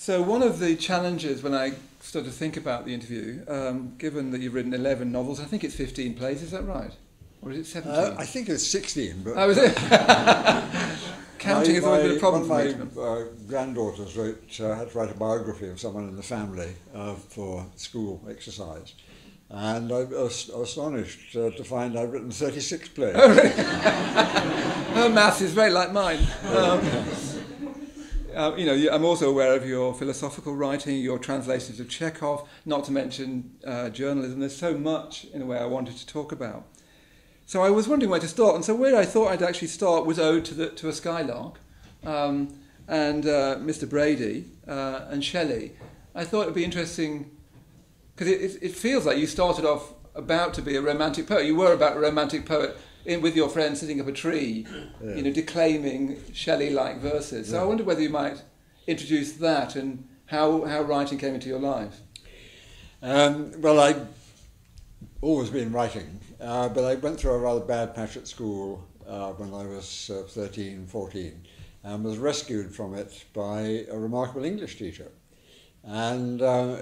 So one of the challenges when I started to think about the interview, given that you've written 11 novels, I think it's 15 plays, is that right? Or is it 17? I think it's 16, but... Oh, is it? Counting has always been a problem for me. One of my granddaughters had to write a biography of someone in the family for school exercise. And I was astonished to find I'd written 36 plays. Oh, really? Her maths is very like mine. I'm also aware of your philosophical writing, your translations of Chekhov, not to mention journalism. There's so much, in a way, I wanted to talk about. So I was wondering where to start, and so where I thought I'd actually start was Ode to a Skylark, and Mr. Brady, and Shelley. I thought it would be interesting, because it feels like you started off about to be a romantic poet. You were about a romantic poet with your friend sitting up a tree, declaiming Shelley-like verses. So I wonder whether you might introduce that and how writing came into your life. Well, I've always been writing, but I went through a rather bad patch at school when I was 13, 14, and was rescued from it by a remarkable English teacher. And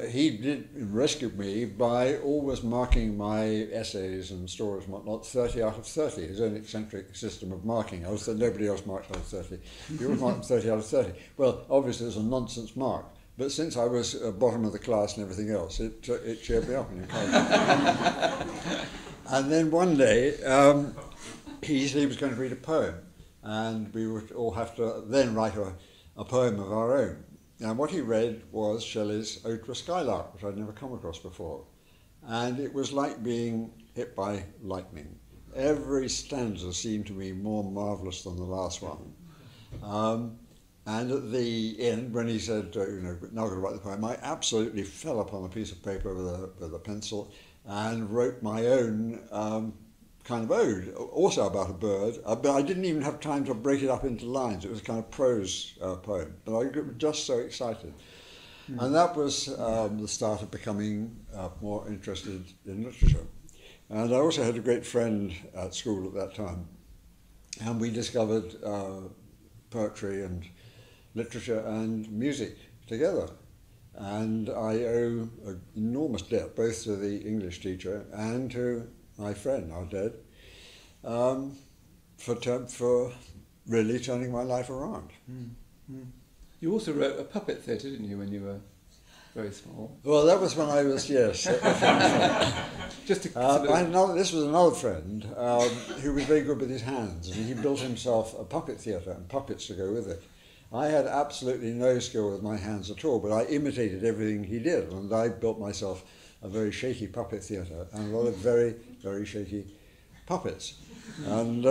he did rescue me by always marking my essays and stories and whatnot 30 out of 30, his own eccentric system of marking. Nobody else marked out of 30. He always marked 30 out of 30. Well, obviously it was a nonsense mark, but since I was bottom of the class and everything else, it cheered me up and encouraged me. And then one day, he said he was going to read a poem, and we would all have to then write a poem of our own. And what he read was Shelley's Ode to a Skylark, which I'd never come across before. And it was like being hit by lightning. Every stanza seemed to me more marvellous than the last one. And at the end, when he said, now I'm going to write the poem, I absolutely fell upon a piece of paper with a pencil and wrote my own kind of ode, also about a bird, but I didn't even have time to break it up into lines. It was a kind of prose poem, but I was just so excited. And that was the start of becoming more interested in literature. And I also had a great friend at school at that time, and we discovered poetry and literature and music together. And I owe an enormous debt both to the English teacher and to my friend, now dead, for really turning my life around. You also wrote a puppet theatre, didn't you, when you were very small? Well, that was when I was, yes. Just to this was another friend who was very good with his hands, and he built himself a puppet theatre and puppets to go with it. I had absolutely no skill with my hands at all, but I imitated everything he did, and I built myself a very shaky puppet theatre and a lot of very, very shaky puppets. And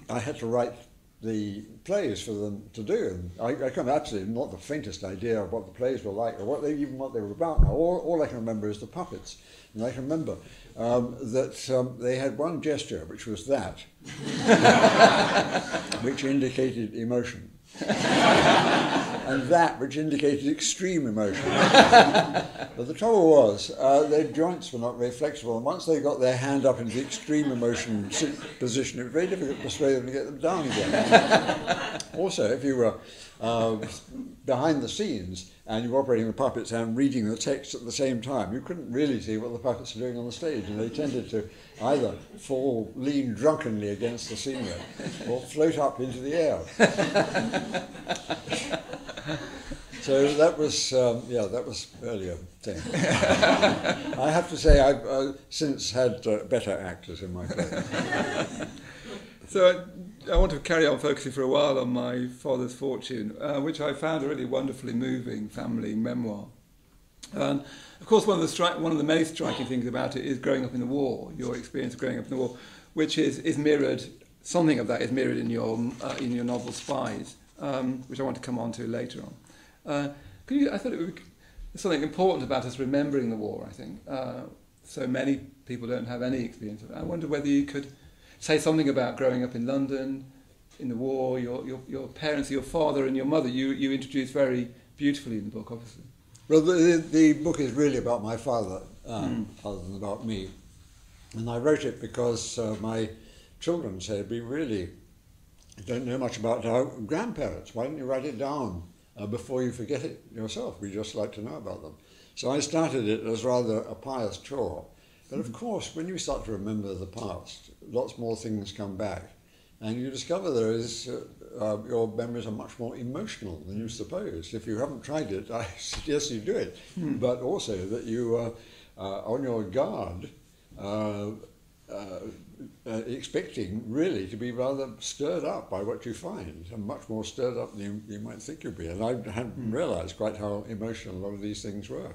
I had to write the plays for them to do. And I can absolutely not the faintest idea of what the plays were like or even what they were about now. All I can remember is the puppets. And I can remember that they had one gesture, which was that, which indicated emotion. And that which indicated extreme emotion. But the trouble was, their joints were not very flexible, and once they got their hand up into the extreme emotion position, it was very difficult to persuade them to get them down again. Also, if you were behind the scenes and you were operating the puppets and reading the text at the same time, you couldn't really see what the puppets were doing on the stage, and they tended to either lean drunkenly against the scenery or float up into the air. So that was, that was earlier thing. I have to say I've since had better actors in my play. So I want to carry on focusing for a while on My Father's Fortune, which I found a really wonderfully moving family memoir. Of course, one of the most striking things about it is growing up in the war, your experience of growing up in the war, which is mirrored. Something of that is mirrored in your novel Spies, which I want to come on to later on. I thought it would be something important about us remembering the war, I think. So many people don't have any experience of it. I wonder whether you could say something about growing up in London, in the war, your parents, your father and your mother. You introduced very beautifully in the book, obviously. Well, the book is really about my father, other than about me. And I wrote it because my children said, we really don't know much about our grandparents. Why don't you write it down before you forget it yourself. We just like to know about them. So I started it as rather a pious chore. But of course, when you start to remember the past, lots more things come back. And you discover there is, your memories are much more emotional than you suppose. If you haven't tried it, I suggest you do it. But also that you are on your guard, expecting really to be rather stirred up by what you find, and much more stirred up than you might think you'd be. And I hadn't realised quite how emotional a lot of these things were.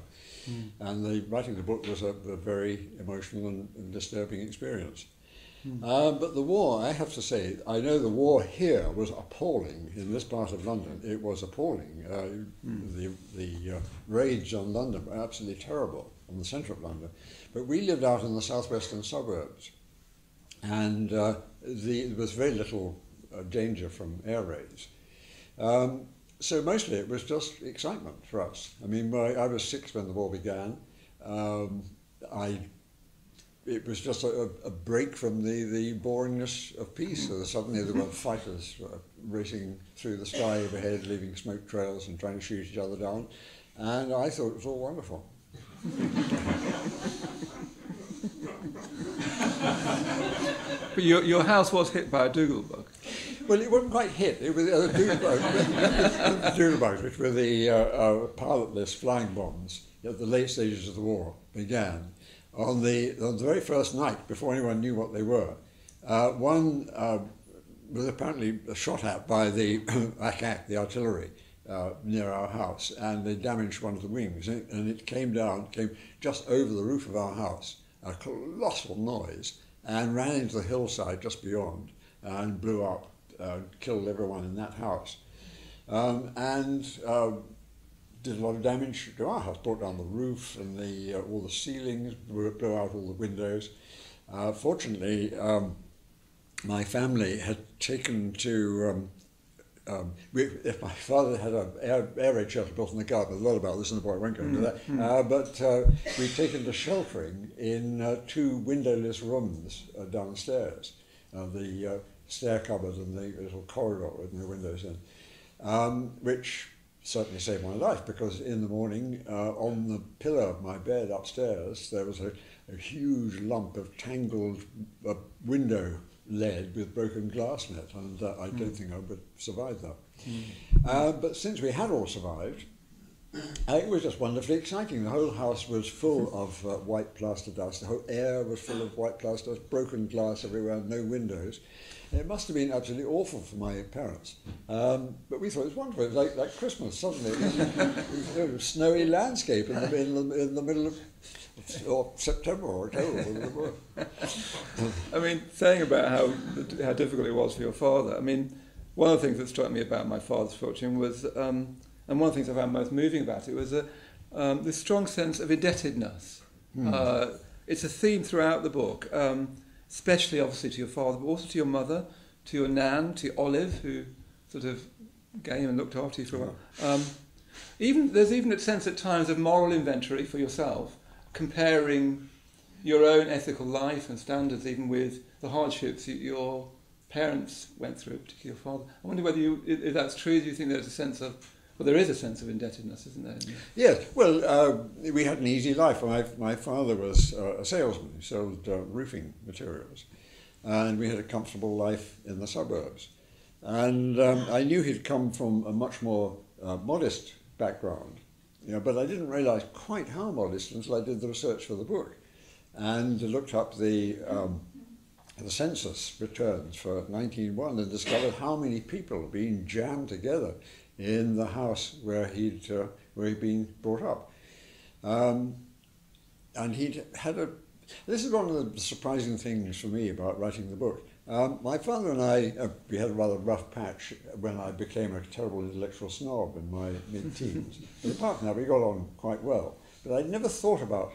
And writing the book was a very emotional and disturbing experience. But the war, I have to say, I know the war here was appalling in this part of London. It was appalling. The raids on London were absolutely terrible, on the centre of London. But we lived out in the southwestern suburbs, and there was very little danger from air raids. So mostly it was just excitement for us. I mean, I was 6 when the war began. It was just a break from the boringness of peace. So suddenly there were fighters racing through the sky overhead, leaving smoke trails and trying to shoot each other down. And I thought it was all wonderful. But your house was hit by a Dougal-bug. Well, it wasn't quite hit. It was a Dougal-bugs, which were the pilotless flying bombs at the late stages of the war began. On the very first night, before anyone knew what they were, one was apparently shot at by the Ack, the artillery, near our house, and they damaged one of the wings, and it came just over the roof of our house, a colossal noise, and ran into the hillside just beyond, and blew up, killed everyone in that house. Did a lot of damage to our house, brought down the roof and all the ceilings, blew out all the windows. Fortunately, my family had taken to, if my father had an air raid shelter built in the garden, there's a lot about this in the book, I won't go into that, but we'd taken to sheltering in 2 windowless rooms downstairs, the stair cupboard and the little corridor with no windows in, which certainly saved my life, because in the morning on the pillow of my bed upstairs there was a huge lump of tangled window lead with broken glass in it, and I don't think I would survive that. But since we had all survived, it was just wonderfully exciting. The whole house was full of white plaster dust. The whole air was full of white plaster dust, broken glass everywhere, no windows. It must have been absolutely awful for my parents. But we thought it was wonderful. It was like Christmas. Suddenly it was a snowy landscape in the middle of September or October. I mean, saying about how difficult it was for your father, I mean, one of the things that struck me about my father's fortune was, and one of the things I found most moving about it was this strong sense of indebtedness. It's a theme throughout the book. Especially obviously to your father, but also to your mother, to your nan, to Olive, who sort of came and looked after you for a while. There's even a sense at times of moral inventory for yourself, comparing your own ethical life and standards even with the hardships your parents went through, particularly your father. I wonder whether if that's true, do you think there's a sense of, well, there is a sense of indebtedness, isn't there? Yes, well, we had an easy life. My father was a salesman. He sold roofing materials. And we had a comfortable life in the suburbs. And I knew he'd come from a much more modest background, but I didn't realise quite how modest until I did the research for the book and looked up the census returns for 1901 and discovered how many people had been jammed together in the house where he'd been brought up. And he'd had this is one of the surprising things for me about writing the book. My father and I, we had a rather rough patch when I became a terrible intellectual snob in my mid-teens. But apart from that, we got on quite well. But I'd never thought about,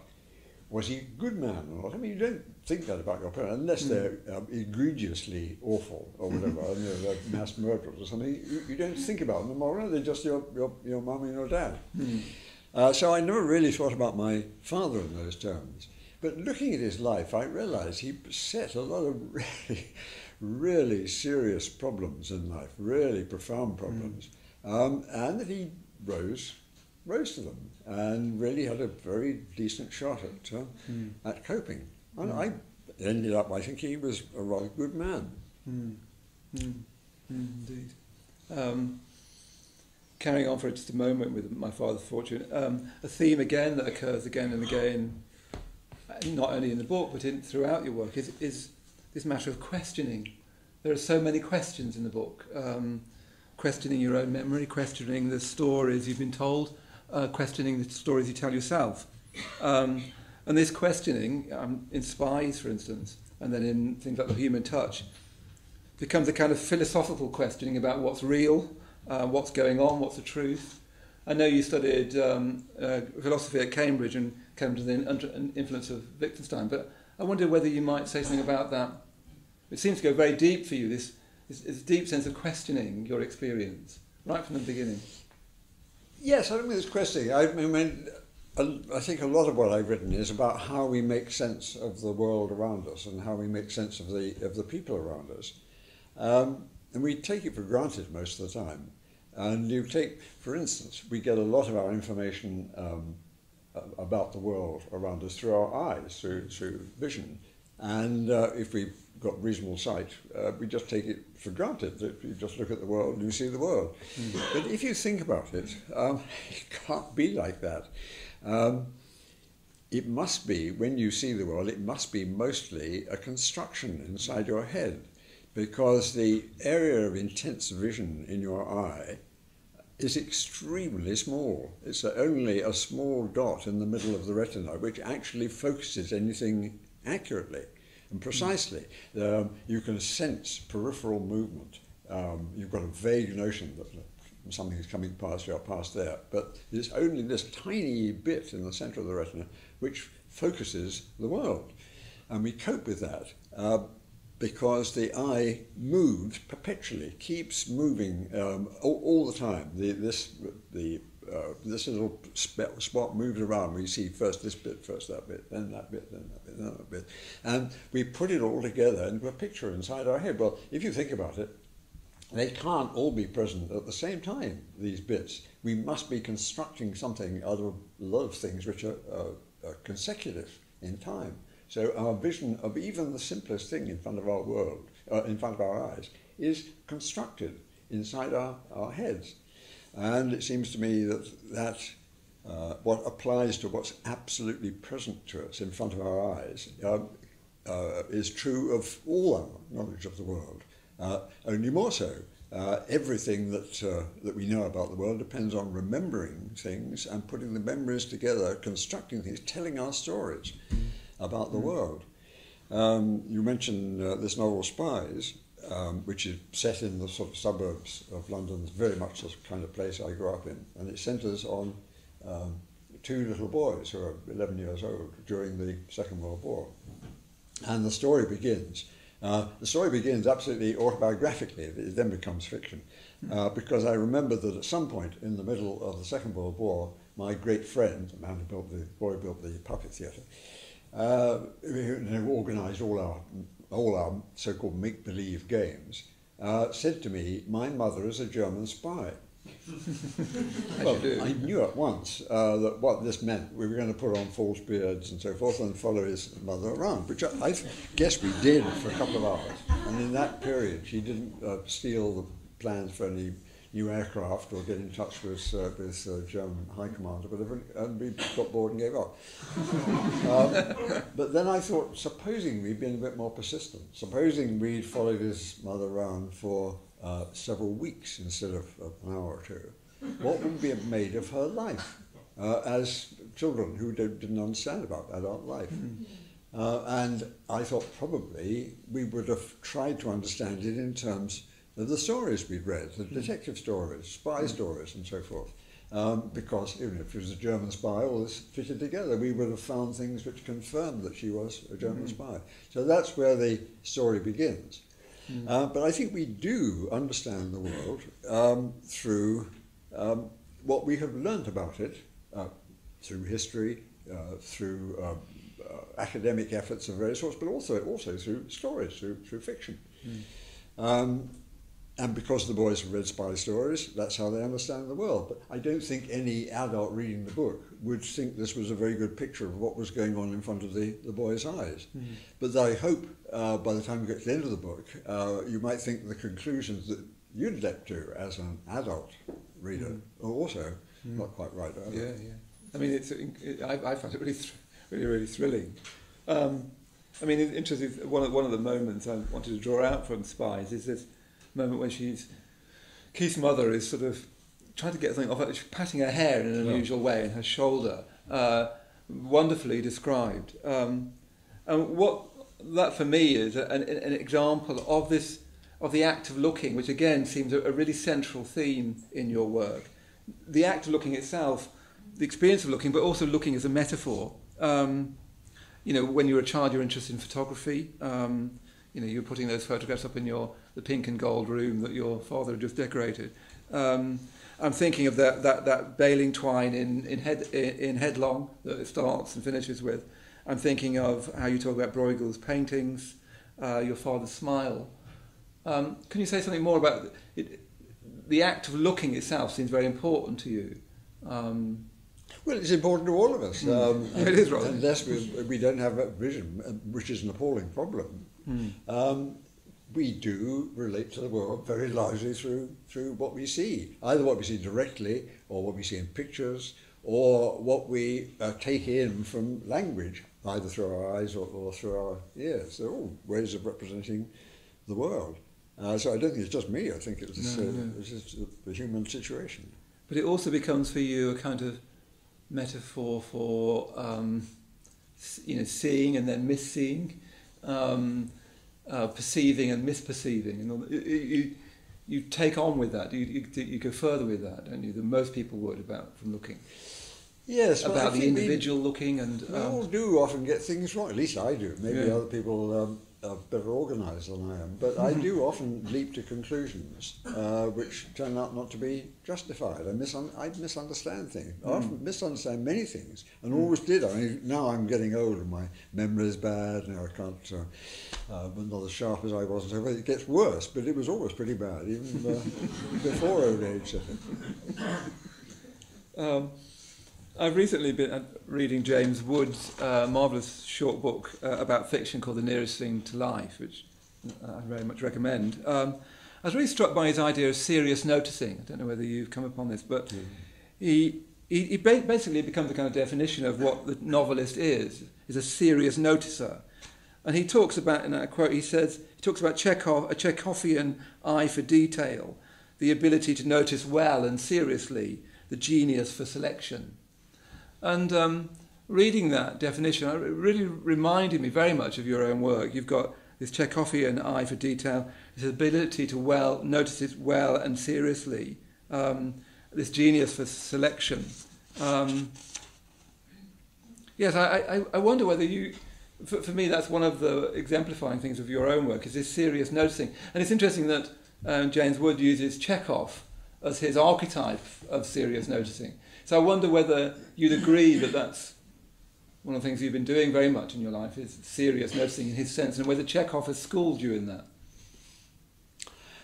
was he a good man or not? I mean, you don't think that about your parents, unless they're egregiously awful or whatever, they're mass murderers or something. You don't think about them more, they're just your mum and your dad. So I never really thought about my father in those terms. But looking at his life, I realised he set a lot of really, really serious problems in life, really profound problems. and that he rose to them and really had a very decent shot at coping. And I ended up, I think he was a rather good man. Indeed. Carrying on for just a moment with My Father's Fortune, a theme again that occurs again and again, not only in the book but throughout your work, is this matter of questioning. There are so many questions in the book. Questioning your own memory, questioning the stories you've been told, questioning the stories you tell yourself. And this questioning, in Spies, for instance, and then in things like The Human Touch, becomes a kind of philosophical questioning about what's real, what's going on, what's the truth. I know you studied philosophy at Cambridge and came to the influence of Wittgenstein, but I wonder whether you might say something about that. It seems to go very deep for you, this deep sense of questioning your experience, right from the beginning. Yes, I don't mean this questioning. I think a lot of what I've written is about how we make sense of the world around us and how we make sense of the people around us. And we take it for granted most of the time. And you take, for instance, we get a lot of our information about the world around us through our eyes, through vision. And if we've got reasonable sight, we just take it for granted that you just look at the world and you see the world. But if you think about it, it can't be like that. It must be, when you see the world, it must be mostly a construction inside your head, because the area of intense vision in your eye is extremely small. It's only a small dot in the middle of the retina which actually focuses anything accurately and precisely. You can sense peripheral movement. You've got a vague notion that something is coming past you or past there, but there's only this tiny bit in the center of the retina which focuses the world. And we cope with that because the eye moves perpetually, keeps moving all the time. This little spot moves around. We see first this bit, first that bit, then that bit, then that bit, then that bit. And we put it all together into a picture inside our head. Well, if you think about it, they can't all be present at the same time, these bits. We must be constructing something out of a lot of things which are consecutive in time. So our vision of even the simplest thing in front of our world, in front of our eyes, is constructed inside our heads. And it seems to me that what applies to what's absolutely present to us in front of our eyes is true of all our knowledge of the world. Only more so. Everything that we know about the world depends on remembering things and putting the memories together, constructing things, telling our stories about the world. You mentioned this novel Spies, which is set in the sort of suburbs of London, very much the kind of place I grew up in, and it centres on two little boys who are 11 years old during the Second World War. And the story begins absolutely autobiographically. It then becomes fiction, because I remember that at some point in the middle of the Second World War, my great friend, the man who built the puppet theatre, who organised all our so-called make-believe games, said to me, "My mother is a German spy." Well, I knew at once that what this meant. We were going to put on false beards and so forth and follow his mother around, which I guess we did for a couple of hours. And in that period, she didn't steal the plans for any new aircraft or get in touch with German high command or whatever, and we got bored and gave up. But then I thought, supposing we'd been a bit more persistent, supposing we'd followed his mother around for several weeks instead of an hour or two, what would be made of her life as children who didn't understand about adult life? And I thought probably we would have tried to understand it in terms of the stories we'd read, the detective stories, spy stories and so forth. Because even if she was a German spy, all this fitted together, we would have found things which confirmed that she was a German spy. So that's where the story begins. But I think we do understand the world through what we have learnt about it, through history, through academic efforts of various sorts, but also through stories, through fiction. And because the boys have read spy stories, that's how they understand the world. But I don't think any adult reading the book would think this was a very good picture of what was going on in front of the boys' eyes. Mm-hmm. But I hope by the time you get to the end of the book, you might think the conclusions that you'd leapt to as an adult reader are also not quite right either. Yeah, yeah. I mean, I find it really thrilling. I mean, it's interesting. One of the moments I wanted to draw out from Spies is this moment when Keith's mother is sort of trying to get something off her. She's patting her hair in an unusual way in her shoulder. Wonderfully described. And what that for me is an example of the act of looking, which again seems a really central theme in your work. The act of looking itself, the experience of looking, but also looking as a metaphor. You know, when you were a child, you're interested in photography. You know, you're putting those photographs up in the pink and gold room that your father had just decorated. I'm thinking of that baling twine in Headlong that it starts and finishes with. I'm thinking of how you talk about Bruegel's paintings, your father's smile. Can you say something more about it? The act of looking itself seems very important to you. Well, it's important to all of us. It is right. Unless we don't have that vision, which is an appalling problem. We do relate to the world very largely through what we see, either what we see directly or what we see in pictures or what we take in from language, either through our eyes or through our ears. They're all ways of representing the world. So I don't think it's just me. I think it's just the human situation. But it also becomes for you a kind of metaphor for seeing and then misseeing. Perceiving and misperceiving, and you take on with that. You go further with that, don't you? Than most people would from looking. Yes, about the individual looking, and we all do often get things wrong. At least I do. Maybe other people are better organised than I am, but I do often leap to conclusions which turn out not to be justified. I misunderstand things. I often misunderstand many things, and always did. I mean, now I'm getting old and my memory is bad. Now I can't, not as sharp as I was. So it gets worse, but it was always pretty bad, even before old age. I've recently been reading James Wood's marvellous short book about fiction called The Nearest Thing to Life, which I very much recommend. I was really struck by his idea of serious noticing. I don't know whether you've come upon this, but he basically becomes a kind of definition of what the novelist is a serious noticer. And he talks about, in that quote, he talks about a Chekhovian eye for detail, the ability to notice well and seriously, the genius for selection. And reading that definition, it really reminded me very much of your own work. You've got this Chekhovian eye for detail, this ability to notice it well and seriously, this genius for selection. Yes, I wonder whether you, for me, that's one of the exemplifying things of your own work, is this serious noticing. And it's interesting that James Wood uses Chekhov as his archetype of serious noticing. So I wonder whether you'd agree that that's one of the things you've been doing very much in your life, is serious noticing in his sense, and whether Chekhov has schooled you in that.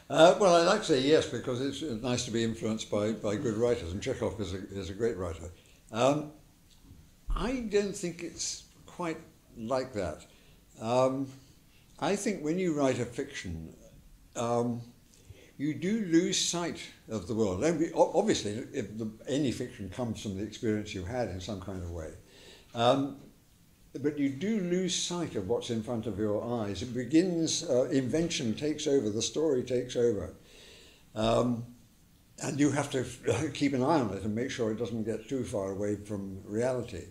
Well, I'd like to say yes, because it's nice to be influenced by good writers, and Chekhov is a great writer. I don't think it's quite like that. I think when you write a fiction, you do lose sight of the world. Obviously, if any fiction comes from the experience you had in some kind of way. But you do lose sight of what's in front of your eyes. It begins, invention takes over, the story takes over. And you have to keep an eye on it and make sure it doesn't get too far away from reality.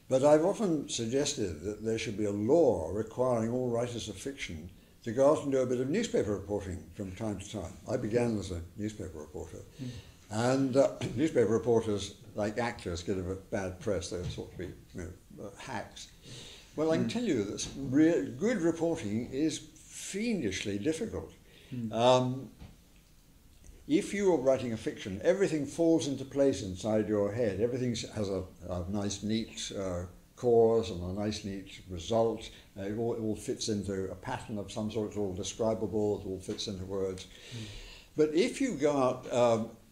But I've often suggested that there should be a law requiring all writers of fiction to go out and do a bit of newspaper reporting from time to time. I began as a newspaper reporter. And newspaper reporters, like actors, get a bad press. They're sort of be hacks. Well, I can tell you that good reporting is fiendishly difficult. If you are writing a fiction, everything falls into place inside your head. Everything has a nice, neat cause and a nice, neat result. It all fits into a pattern of some sort. It's all describable. It all fits into words. But if you go out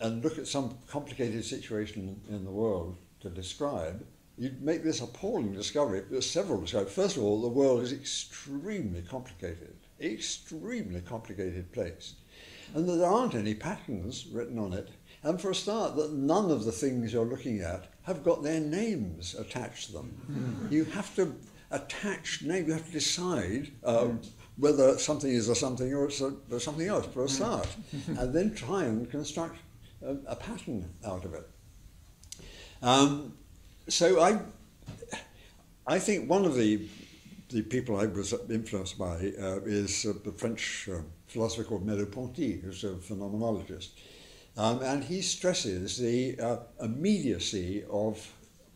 and look at some complicated situation in the world to describe, you'd make this appalling discovery. There's several discoveries. First of all, the world is extremely complicated place. And there aren't any patterns written on it. And for a start, that none of the things you're looking at have got their names attached to them. You have to attach names, you have to decide whether something is a something or it's something else for a start, and then try and construct a pattern out of it. So I think one of the people I was influenced by is the French philosopher called Merleau-Ponty, who's a phenomenologist. And he stresses the immediacy of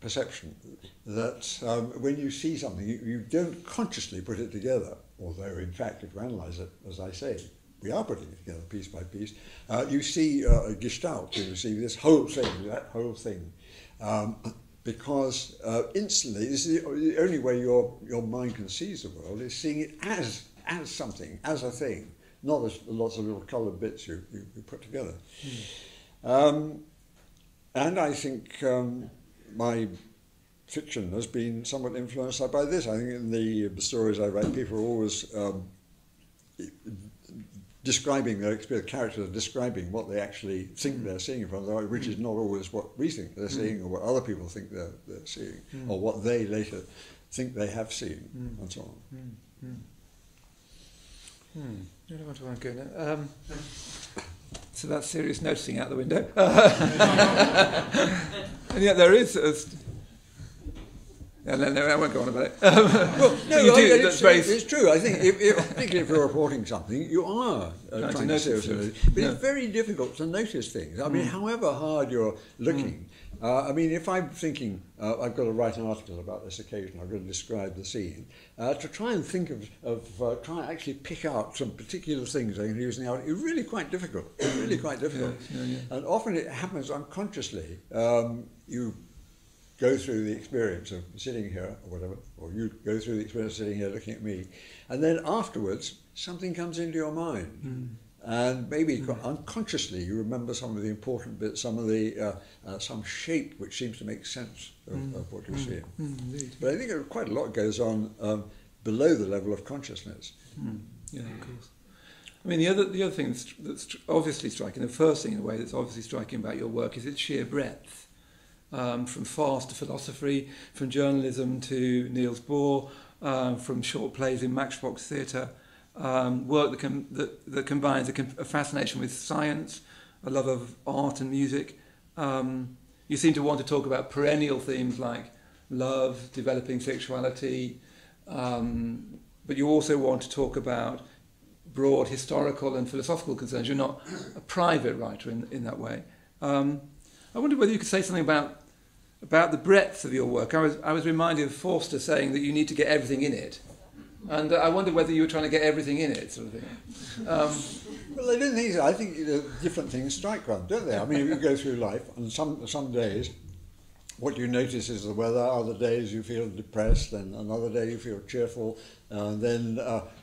perception, that when you see something, you don't consciously put it together, although in fact, if you analyse it, as I say, we are putting it together piece by piece. You see a gestalt, you see this whole thing, that whole thing, because instantly, this is the only way your mind conceives the world, is seeing it as something, as a thing, not as lots of little coloured bits you put together. And I think my fiction has been somewhat influenced by this. I think in the stories I write, people are always describing their experience, characters are describing what they actually think they're seeing in front of them, which is not always what we think they're seeing or what other people think they're seeing, or what they later think they have seen, and so on. I don't want to go now. So that's serious noticing out the window. And yet there is... No, I won't go on about it. Well, no, it's true. I think, particularly if you're reporting something, you are trying to notice it. But it's very difficult to notice things. I mean, however hard you're looking, I mean, if I'm thinking, I've got to write an article about this occasion, I've got to describe the scene, to try and think of try and actually pick out some particular things I can use in the article is really quite difficult. Really quite difficult. And often it happens unconsciously. You go through the experience of sitting here, or whatever, or you go through the experience of sitting here looking at me, and then afterwards something comes into your mind, and maybe unconsciously you remember some of the important bits, some of the some shape which seems to make sense of what you're seeing. But I think quite a lot goes on below the level of consciousness. Yeah, of course. I mean, the other thing that's obviously striking, the first thing in a way that's obviously striking about your work is its sheer breadth. From farce to philosophy, from journalism to Niels Bohr, from short plays in Matchbox theatre, work that combines a fascination with science, a love of art and music. You seem to want to talk about perennial themes like love, developing sexuality, but you also want to talk about broad historical and philosophical concerns. You're not a private writer in that way. I wonder whether you could say something about the breadth of your work. I was reminded of Forster saying that you need to get everything in it. And I wonder whether you were trying to get everything in it, sort of thing. Well, I don't think so. I think different things strike one, don't they? I mean, if you go through life, and some days, what you notice is the weather. Other days you feel depressed, and another day you feel cheerful. Then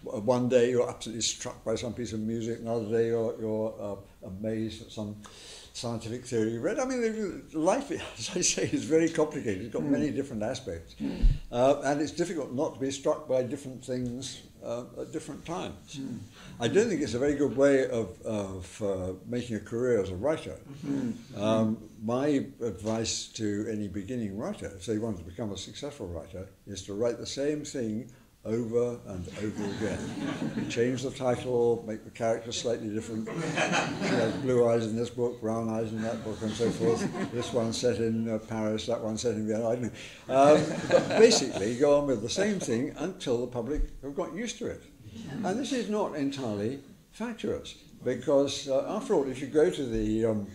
one day you're absolutely struck by some piece of music, another day you're amazed at some scientific theory you read. I mean, life, as I say, is very complicated. It's got many different aspects. And it's difficult not to be struck by different things at different times. I don't think it's a very good way of making a career as a writer. My advice to any beginning writer, if they want to become a successful writer, is to write the same thing over and over again. Change the title, make the character slightly different. She has blue eyes in this book, brown eyes in that book, and so forth. This one's set in Paris, that one's set in Vienna, I don't know. But basically, go on with the same thing until the public have got used to it. And this is not entirely fatuous, because after all, if you go to the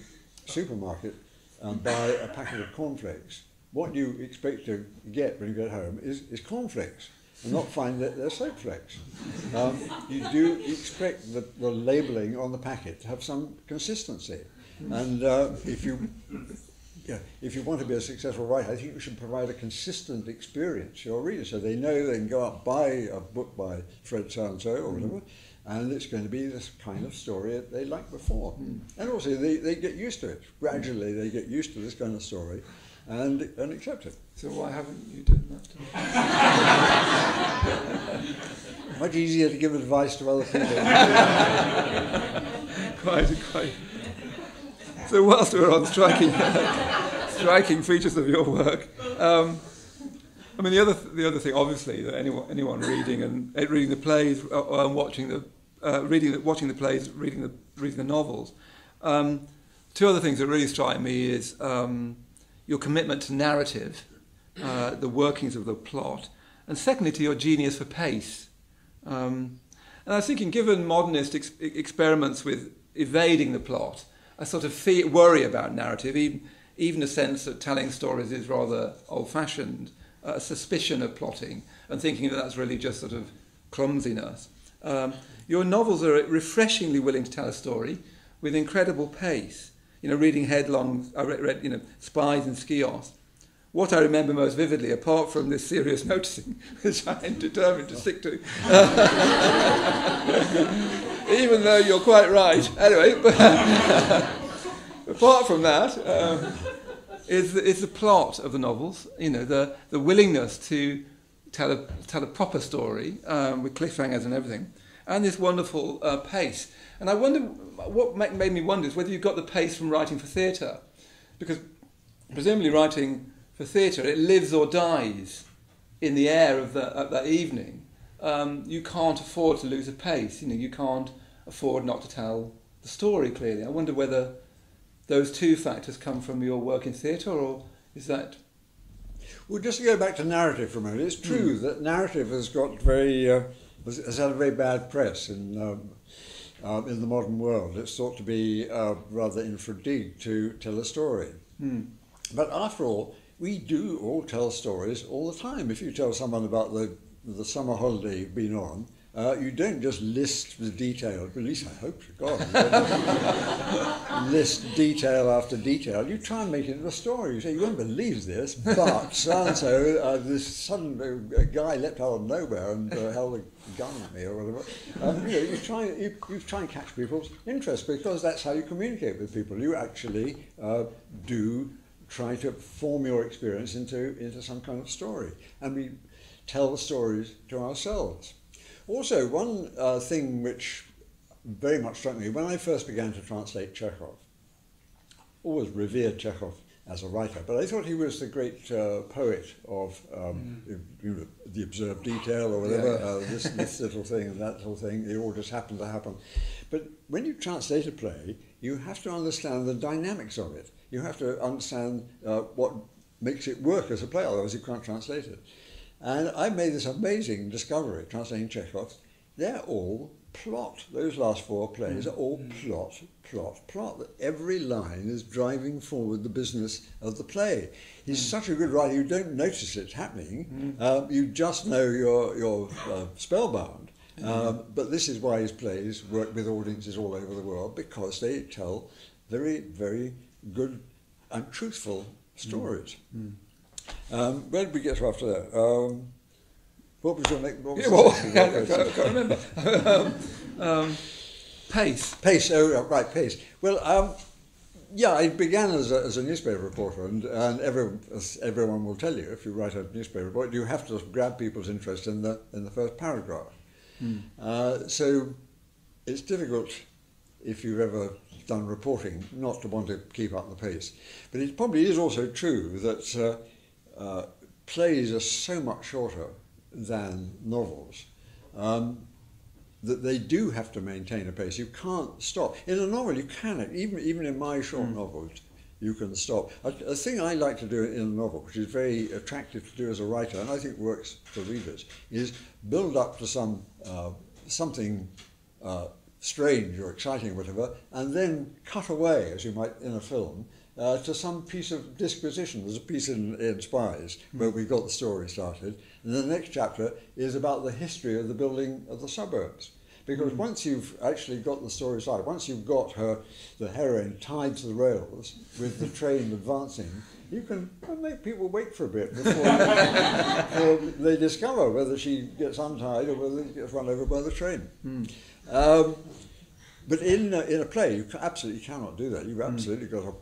supermarket and buy a packet of cornflakes, what you expect to get when you get home is cornflakes, and not find that they're soap flakes. You do expect the labelling on the packet to have some consistency. And if you want to be a successful writer, I think you should provide a consistent experience to your readers, so they know they can go out, buy a book by Fred so-and-so or whatever, and it's going to be this kind of story that they liked before. And also they get used to it. Gradually they get used to this kind of story and accept it. So why haven't you done that? Much easier to give advice to other people. Quite. So whilst we're on striking features of your work, I mean the other thing, obviously, that anyone reading the plays, watching the plays, reading the novels, two other things that really strike me is your commitment to narrative, the workings of the plot, and secondly to your genius for pace. And I was thinking, given modernist experiments with evading the plot, I sort of worry about narrative, even a sense that telling stories is rather old-fashioned, a suspicion of plotting, and thinking that that's really just sort of clumsiness. Your novels are refreshingly willing to tell a story with incredible pace. Reading Headlong, I read Spies and Skios. What I remember most vividly, apart from this serious noticing, which I am determined to stick to, even though you're quite right. Anyway, apart from that, is the plot of the novels. The willingness to tell a proper story with cliffhangers and everything, and this wonderful pace. And I wonder what made me wonder is whether you got the pace from writing for theatre, because presumably writing for theatre, it lives or dies in the air of that evening. You can't afford to lose a pace. You can't afford not to tell the story clearly. I wonder whether those two factors come from your work in theatre, or is that? Well, just to go back to narrative for a moment, it's true that narrative has got has had a very bad press in the modern world. It's thought to be rather infra dig to tell a story. But after all, we do all tell stories all the time. If you tell someone about the summer holiday you've been on, you don't just list the detail, at least I hope to God, list detail after detail. You try and make it a story. You say, you won't believe this, but so-and-so, this sudden guy leapt out of nowhere and held a gun at me or whatever. You try and catch people's interest, because that's how you communicate with people. You actually do try to form your experience into some kind of story. And we tell the stories to ourselves. Also, one thing which very much struck me, when I first began to translate Chekhov, always revered Chekhov as a writer, but I thought he was the great poet of the observed detail or whatever, this little thing and that little thing, it all just happened to happen. But when you translate a play, you have to understand the dynamics of it. You have to understand what makes it work as a play, otherwise you can't translate it. And I made this amazing discovery, translating Chekhov. They're all plot. Those last four plays are all plot. Every line is driving forward the business of the play. He's such a good writer, you don't notice it happening. You just know you're spellbound. But this is why his plays work with audiences all over the world, because they tell very, very good and truthful stories. Where did we get to after that? What was your next? I can't remember. Pace. Pace. Oh, right, pace. Well, I began as a newspaper reporter, and everyone will tell you, if you write a newspaper report, you have to grab people's interest in the first paragraph. So it's difficult, if you've ever done reporting, not to want to keep up the pace. But it probably is also true that plays are so much shorter than novels that they do have to maintain a pace. You can't stop. In a novel, you can. Even in my short novels, you can stop. A thing I like to do in a novel, which is very attractive to do as a writer, and I think works for readers, is build up to something strange or exciting or whatever, and then cut away, as you might in a film, to some piece of disquisition. There's a piece in Spies where we've got the story started, and the next chapter is about the history of the building of the suburbs. Because once you've actually got the story started, once you've got the heroine tied to the rails with the train advancing, you can make people wait for a bit before they discover whether she gets untied or whether she gets run over by the train. But in a play, you absolutely cannot do that. You've absolutely got to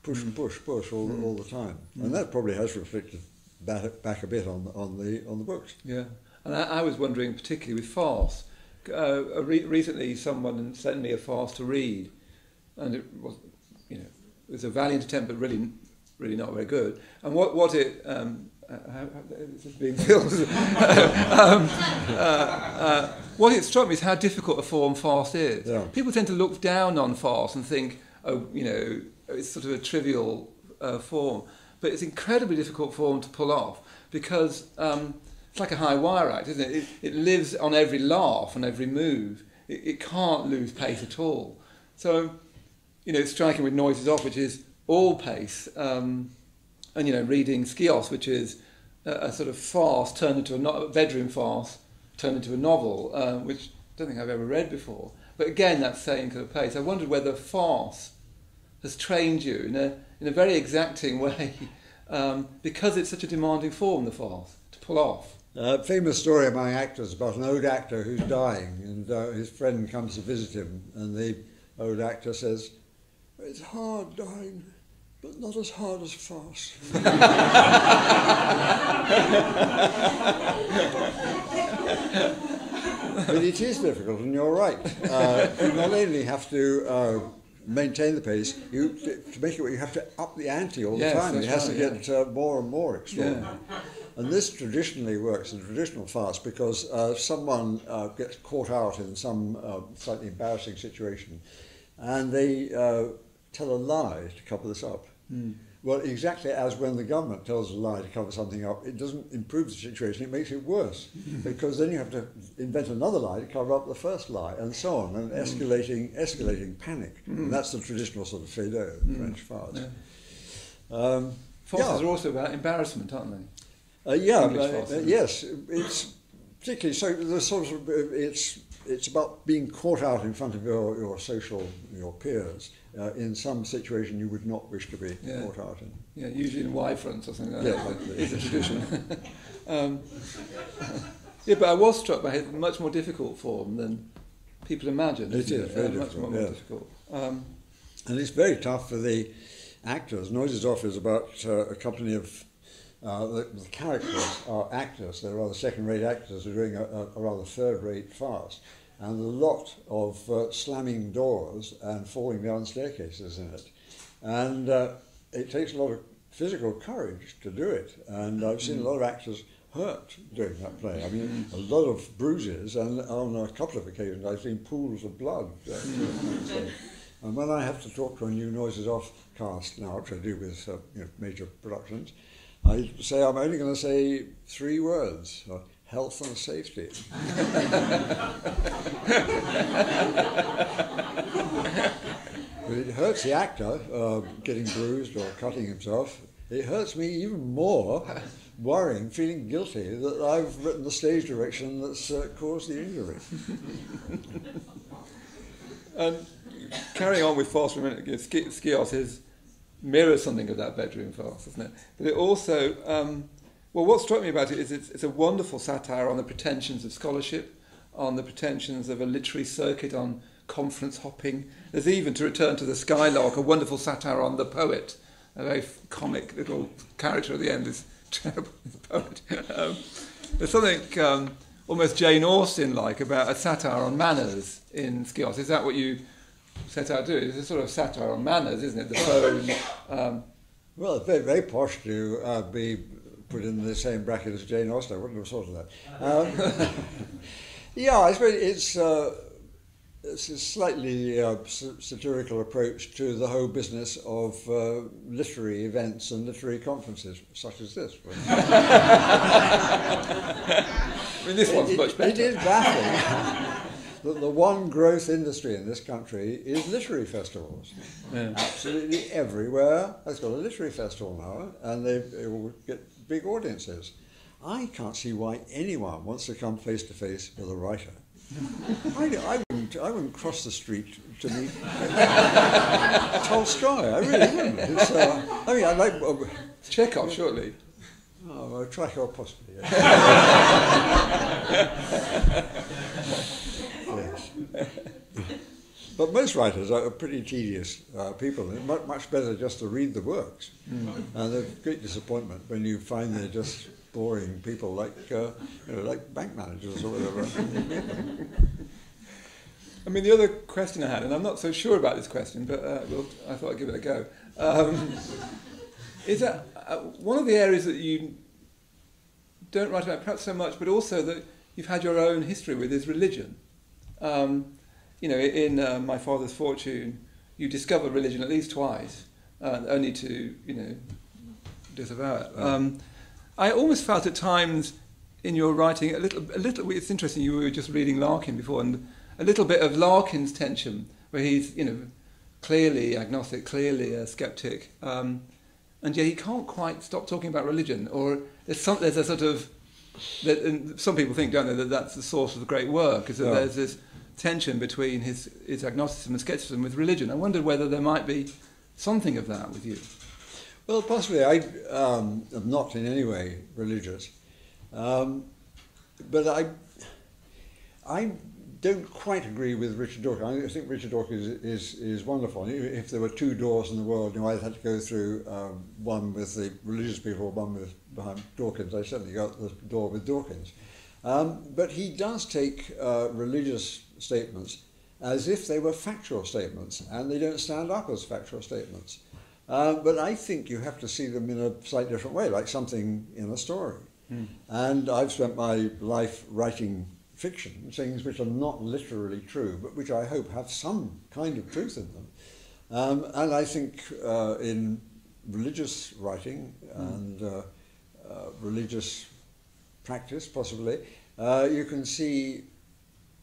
push and push all the time, and that probably has reflected back a bit on the books. Yeah, and I was wondering, particularly with farce. Recently, someone sent me a farce to read, and it was, it was a valiant attempt, but really not very good. And what it it's being filmed. What it struck me is how difficult a form farce is. Yeah. People tend to look down on farce and think, it's sort of a trivial form, but it's an incredibly difficult form to pull off because it's like a high wire act, isn't it? It lives on every laugh and every move. It can't lose pace at all. So, it's striking with Noises Off, which is all pace, and reading Skios, which is a sort of farce turned into a bedroom farce turned into a novel, which I don't think I've ever read before. But again, that same kind of pace. I wondered whether farce has trained you in a very exacting way, because it's such a demanding form, the farce, to pull off. Famous story among actors about an old actor who's dying, and his friend comes to visit him, and the old actor says, "It's hard dying, but not as hard as farce." But it is difficult, and you're right. You not only have to maintain the pace, to make it you have to up the ante all the time. It has to get more and more extraordinary. Yeah. And this traditionally works in traditional farce because someone gets caught out in some slightly embarrassing situation, and they tell a lie to cover this up. Well, exactly as when the government tells a lie to cover something up, it doesn't improve the situation, it makes it worse, because then you have to invent another lie to cover up the first lie, and so on, and escalating panic. And that's the traditional sort of fait d'oeuvre, French farce. Yeah. Farces are also about embarrassment, aren't they? Yes, it's particularly so. The sort of it's about being caught out in front of your peers in some situation you would not wish to be caught out in. Yeah, usually in Y-fronts or something like that. It's a tradition. But I was struck by a much more difficult form than people imagine. It is very much more difficult. And it's very tough for the actors. Noises Off is about a company of the characters are actors. They're rather second-rate actors who are doing a rather third-rate farce, and a lot of slamming doors and falling down staircases in it. And it takes a lot of physical courage to do it. And I've seen a lot of actors hurt doing that play. I mean, a lot of bruises, and on a couple of occasions I've seen pools of blood. And when I have to talk to a new Noises Off cast now, which I do with major productions, I say I'm only going to say 3 words: health and safety. But it hurts the actor getting bruised or cutting himself. It hurts me even more worrying, feeling guilty that I've written the stage direction that's caused the injury. Carrying on with farce for a minute, Skios mirrors something of that bedroom farce, doesn't it? But it also, what struck me about it is it's a wonderful satire on the pretensions of scholarship, on the pretensions of a literary circuit, on conference hopping. There's even, to return to the Skylark, a wonderful satire on the poet, a very comic little character at the end is terrible, the poet. There's something almost Jane Austen-like about a satire on manners in Skios. Is that what you set out to do? It's a sort of satire on manners, isn't it? The phone. Well, it's very, very posh to be put in the same bracket as Jane Austen. I wouldn't have thought of that. I suppose it's a slightly satirical approach to the whole business of literary events and literary conferences, such as this. I mean, this one's much better. It is baffling that the one growth industry in this country is literary festivals. Yeah. Absolutely everywhere has got a literary festival now, and they will get big audiences. I can't see why anyone wants to come face to face with a writer. I wouldn't cross the street to meet Tolstoy. I really wouldn't. It's, I mean, I like Chekhov, surely. Oh, well, Chekhov possibly. Yes. Yes. But most writers are pretty tedious people. It's much better just to read the works. And there's great disappointment when you find they're just boring people like like bank managers or whatever. I mean, the other question I had, and I'm not so sure about this question, but I thought I'd give it a go, is that one of the areas that you don't write about perhaps so much, but also that you've had your own history with is religion. In My Father's Fortune, you discover religion at least twice, only to, disavow it. I almost felt at times in your writing a little. It's interesting. You were just reading Larkin before, and a little bit of Larkin's tension, where he's, clearly agnostic, clearly a skeptic, and yet he can't quite stop talking about religion. Or there's a sort of, and some people think, don't they, that that's the source of the great work, is that there's this tension between his agnosticism and skepticism with religion. I wondered whether there might be something of that with you. Well, possibly. I am not in any way religious, but I don't quite agree with Richard Dawkins. I think Richard Dawkins is wonderful. If there were two doors in the world, I'd had to go through one with the religious people, or one behind Dawkins. I certainly got the door with Dawkins. But he does take religious statements as if they were factual statements, and they don't stand up as factual statements. But I think you have to see them in a slightly different way, like something in a story. And I've spent my life writing fiction, things which are not literally true, but which I hope have some kind of truth in them. And I think in religious writing and religious practice, possibly, you can see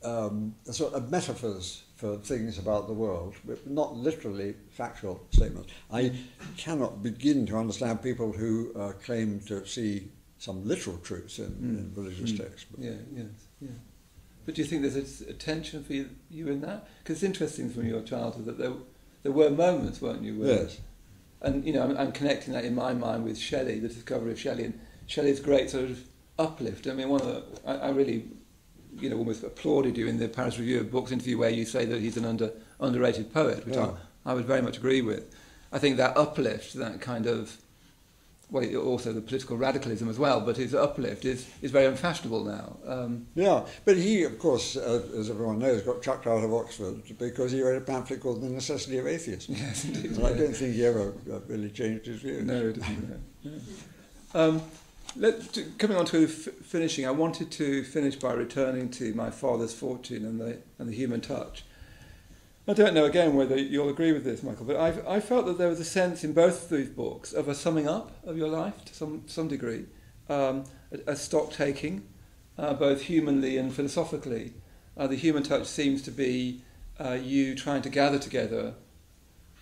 a sort of metaphors for things about the world, but not literally factual statements. I cannot begin to understand people who claim to see some literal truths in religious texts. Yeah. But do you think there's a tension for you in that? Because it's interesting from your childhood that there were moments, weren't you? Yes. And I'm connecting that in my mind with Shelley, the discovery of Shelley, and Shelley's great sort of uplift. I mean, I really, almost applauded you in the Paris Review of Books interview where you say that he's an underrated poet, which I would very much agree with. I think that uplift, that kind of, also the political radicalism as well, but his uplift is very unfashionable now. But he, of course, as everyone knows, got chucked out of Oxford because he wrote a pamphlet called The Necessity of Atheism. Yes, indeed. And I don't think he ever really changed his views. No, he didn't. Coming on to finishing, I wanted to finish by returning to My Father's Fortune and the Human Touch. I don't know, again, whether you'll agree with this, Michael, but I felt that there was a sense in both these books of a summing up of your life to some degree, a stock-taking, both humanly and philosophically. The Human Touch seems to be you trying to gather together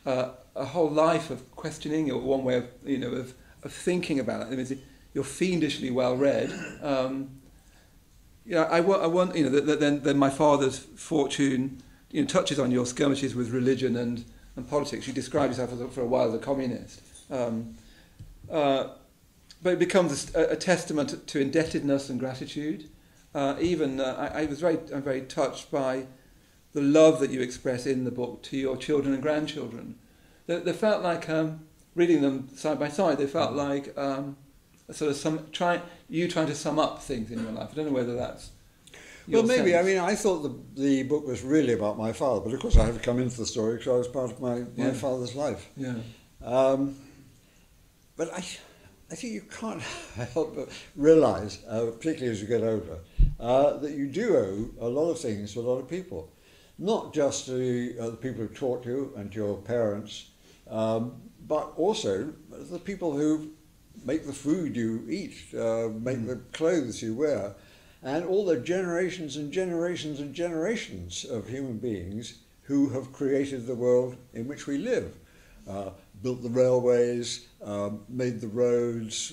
a whole life of questioning, or one way of thinking about it. I mean, you're fiendishly well read. I want then My Father's Fortune touches on your skirmishes with religion and politics. You described yourself for a while as a communist. But it becomes a testament to indebtedness and gratitude. I'm very touched by the love that you express in the book to your children and grandchildren. They felt like, reading them side by side, they felt like trying to sum up things in your life. I don't know whether that's your maybe. sense. I mean, I thought the book was really about my father, but of course I have to come into the story because I was part of my father's life. Yeah. But I think you can't help but realise, particularly as you get older, that you do owe a lot of things to a lot of people. Not just to the people who taught you and to your parents, but also the people who make the food you eat, make the clothes you wear, and all the generations and generations and generations of human beings who have created the world in which we live. Built the railways, made the roads,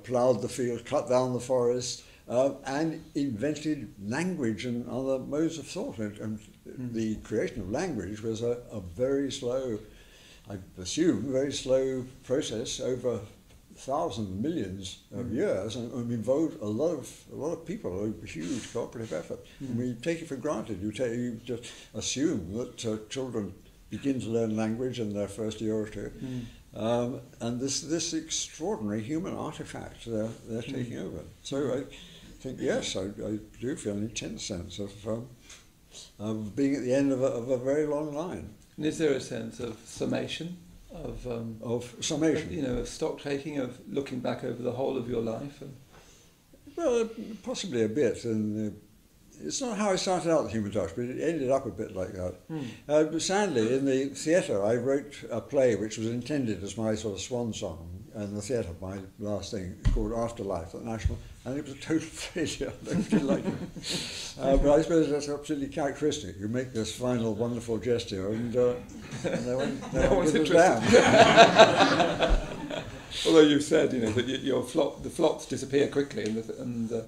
ploughed the field, cut down the forest, and invented language and other modes of thought. And the creation of language was a very slow, I assume, very slow process over thousands, millions of years, and involved a lot of people, a huge cooperative effort. And we take it for granted. You just assume that children begin to learn language in their first year or two, and this extraordinary human artifact they're taking over. So I think, yes, I do feel an intense sense of being at the end of a very long line. And is there a sense of summation? Of summation? You know, of stock taking, of looking back over the whole of your life? Well, possibly a bit. And it's not how I started out, The Human Touch, but it ended up a bit like that. But sadly, in the theatre, I wrote a play which was intended as my sort of swan song, and the theatre, my last thing, called Afterlife at the National, and it was a total failure. Nobody liked it. But I suppose that's absolutely characteristic. You make this final wonderful gesture, and no one gives a damn. Although you've said, you know, that the flops disappear quickly, and the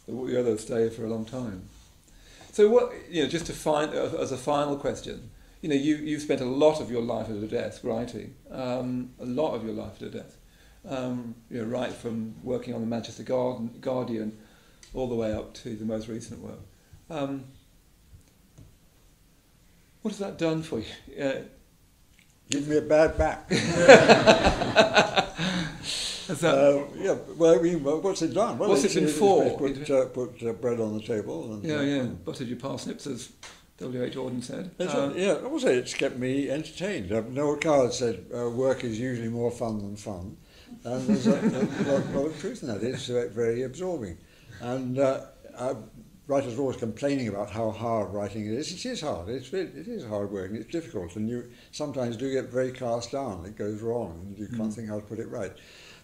others stay for a long time. So what, you know, just to find as a final question, you know, you've spent a lot of your life at a desk writing, a lot of your life at a desk. You know, right from working on the Manchester Guardian all the way up to the most recent work. What has that done for you? Give me a bad back. Yeah, well, I mean, what's it done? Well, what's it been for? Put bread on the table. And, buttered your parsnips, as W.H. Auden said. Also it's kept me entertained. Noel Coward said work is usually more fun than fun. And there's a lot of truth in that. It's very absorbing. And writers are always complaining about how hard writing is. It is hard. It is hard work, and it's difficult. And you sometimes do get very cast down. It goes wrong, and you can't think how to put it right.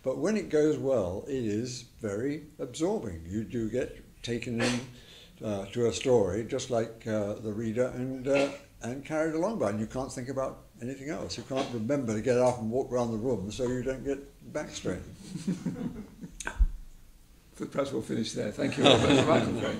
But when it goes well, it is very absorbing. You do get taken in to a story, just like the reader, and carried along by it. And you can't think about anything else. You can't remember to get up and walk around the room so you don't get back strain. So perhaps we'll finish there. Thank you very much, Frayn.